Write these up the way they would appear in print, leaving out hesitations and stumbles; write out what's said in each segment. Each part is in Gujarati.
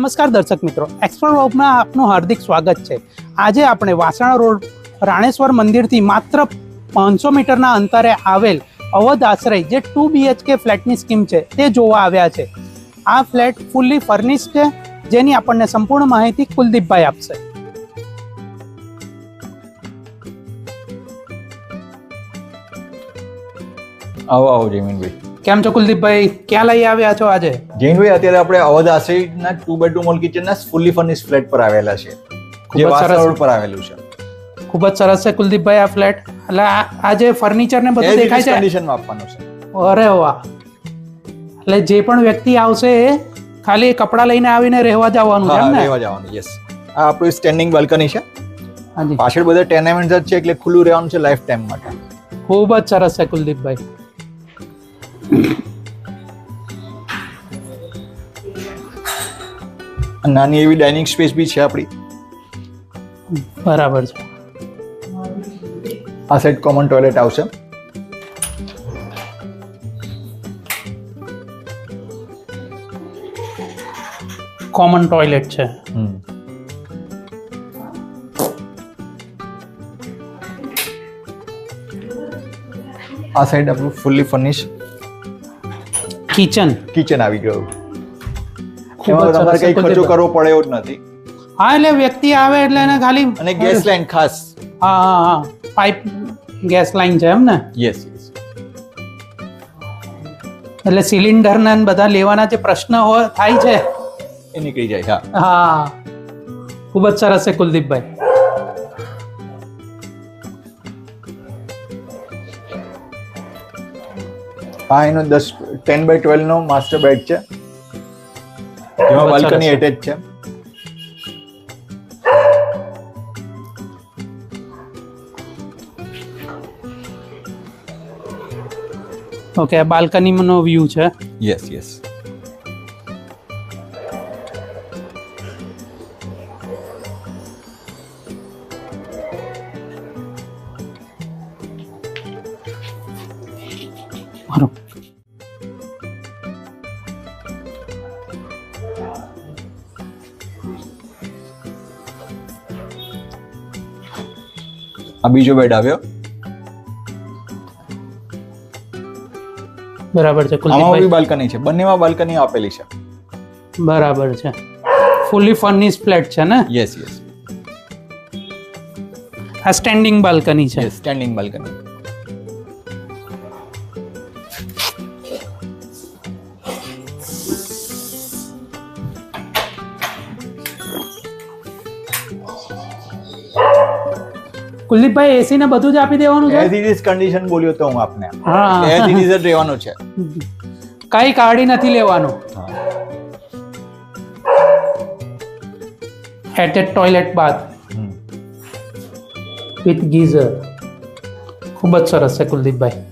નમસ્કાર દર્શક મિત્રો, એક્સપ્લોર વર્લ્ડમાં આપનું હાર્દિક સ્વાગત છે। આજે આપણે વાસણા રોડ રાણેશ્વર મંદિરથી માત્ર 500 મીટરના અંતરે આવેલ અવધ આશ્રય જે 2 BHK ફ્લેટની સ્કીમ છે તે જોવા આવ્યા છે। આ ફ્લેટ ફૂલ્લી ફર્નિશ્ડ છે, જેની આપણને સંપૂર્ણ માહિતી કુલદીપભાઈ આપશે। આવો આવો જયમીનભાઈ, કેમ છો કુલદીપભાઈ? ક્યાં લઈ આવ્યા છો આજે? જયમીનભાઈ અત્યારે આપણે અવધ આશ્રયના 2 બેડરૂમ હોલ કિચનના ફૂલી ફર્નિશ્ડ ફ્લેટ પર આવેલા છે, જે વાસણા રોડ પર આવેલું છે। ખૂબ જ સરસ છે કુલદીપભાઈ આ ફ્લેટ। એટલે આ જે ફર્નિચર ને બધું દેખાય છે કન્ડિશનમાં આપવાનું છે। અરે વાહ! એટલે જે પણ વ્યક્તિ આવશે ખાલી કપડા લઈને આવીને રહેવા જવાનું છે ને? રહેવા જવાનું, યસ। આ આપણું સ્ટેન્ડિંગ બાલ્કની છે, હાજી। પાછળ બધા ટેનામેન્ટ જ છે એટલે ખુલ્લું રહેવાનું છે લાઈફ ટાઈમ માટે। ખૂબ જ સરસ છે કુલદીપભાઈ। નાની એવી ડાઇનિંગ સ્પેસ બી છે આપણી। બરાબર છે। આ સાઈડ કોમન ટોયલેટ આવશે। કોમન ટોયલેટ છે। આ સાઈડ આપણું ફૂલી ફર્નિશ્ડ કિચન આવી ગયું। એમાં તમારે કઈ ખર્ચો કરવો પડે એવું જ નથી। હા, એટલે વ્યક્તિ આવે એટલે એને ખાલી અને ગેસ લાઈન ખાસ, હા પાઇપ ગેસ લાઈન છે એમ ને? યસ। એટલે સિલિન્ડર ને બધા લેવાના જે પ્રશ્ન થાય છે એ નીકળી જાય। હા, ખૂબ જ સરસ છે કુલદીપભાઈ। હા, એનો 10x12 નો માસ્ટર બેડ છે, જેમાં બાલ્કની એટેચ છે। ઓકે, આ બાલ્કનીનો વ્યૂ છે। યસ। આ બીજો બેડ આવ્યો। બરાબર છે આમાં કુલદીપભાઈ। બી બાલ્કની છે, બંનેમાં બાલ્કની આપેલી છે। બરાબર છે, ફૂલી ફર્નિશ્ડ ફ્લેટ છે ને? યસ। આ સ્ટેન્ડિંગ બાલ્કની છે। Standing balcony. કુલદીપભાઈ એસી ને બધું જ આપી દેવાનું છે? એઝ ઇટ ઇઝ કન્ડિશન બોલ્યો તો હું આપને, હા, એઝ ઇટ ઇઝ જ રહેવાનું છે, કઈ કાઢી નથી લેવાનું। Attach toilet bath with geyser, ખૂબ જ સરસ છે કુલદીપભાઈ।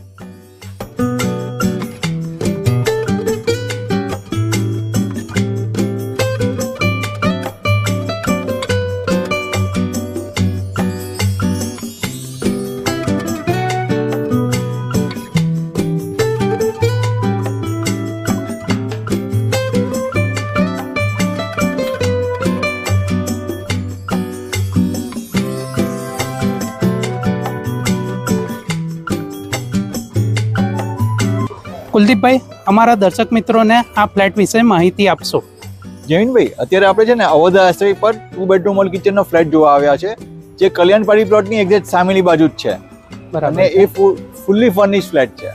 કુલદીપભાઈ, અમારા દર્શક મિત્રોને આ ફ્લેટ વિશે માહિતી આપશો? જમીનભાઈ, અત્યારે આપણે છે ને અવધ આશ્રય પર 2 બેડરૂમ હોલ કિચનનો ફ્લેટ જોવા આવ્યા છે, જે કલ્યાણપાડી પ્લોટની એક્ઝેક્ટ સામેની બાજુ જ છે। બરાબર, અને એ ફૂલ્લી ફર્નિશ્ડ ફ્લેટ છે।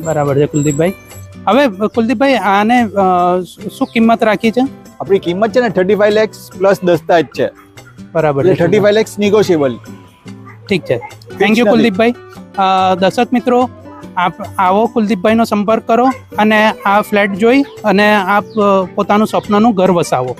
બરાબર છે કુલદીપભાઈ। હવે કુલદીપભાઈ, આને શું કિંમત રાખી છે? આપણી કિંમત છે ને 35 લાખ પ્લસ દસ્તાવેજ છે। બરાબર, 35 લાખ નેગોશિયેબલ। ઠીક છે, થેન્ક યુ કુલદીપભાઈ। દર્શક મિત્રો, આપ આવો કુલદીપભાઈનો સંપર્ક કરો અને આ ફ્લેટ જોઈ અને આપ પોતાનું સ્વપ્નનું ઘર વસાવો।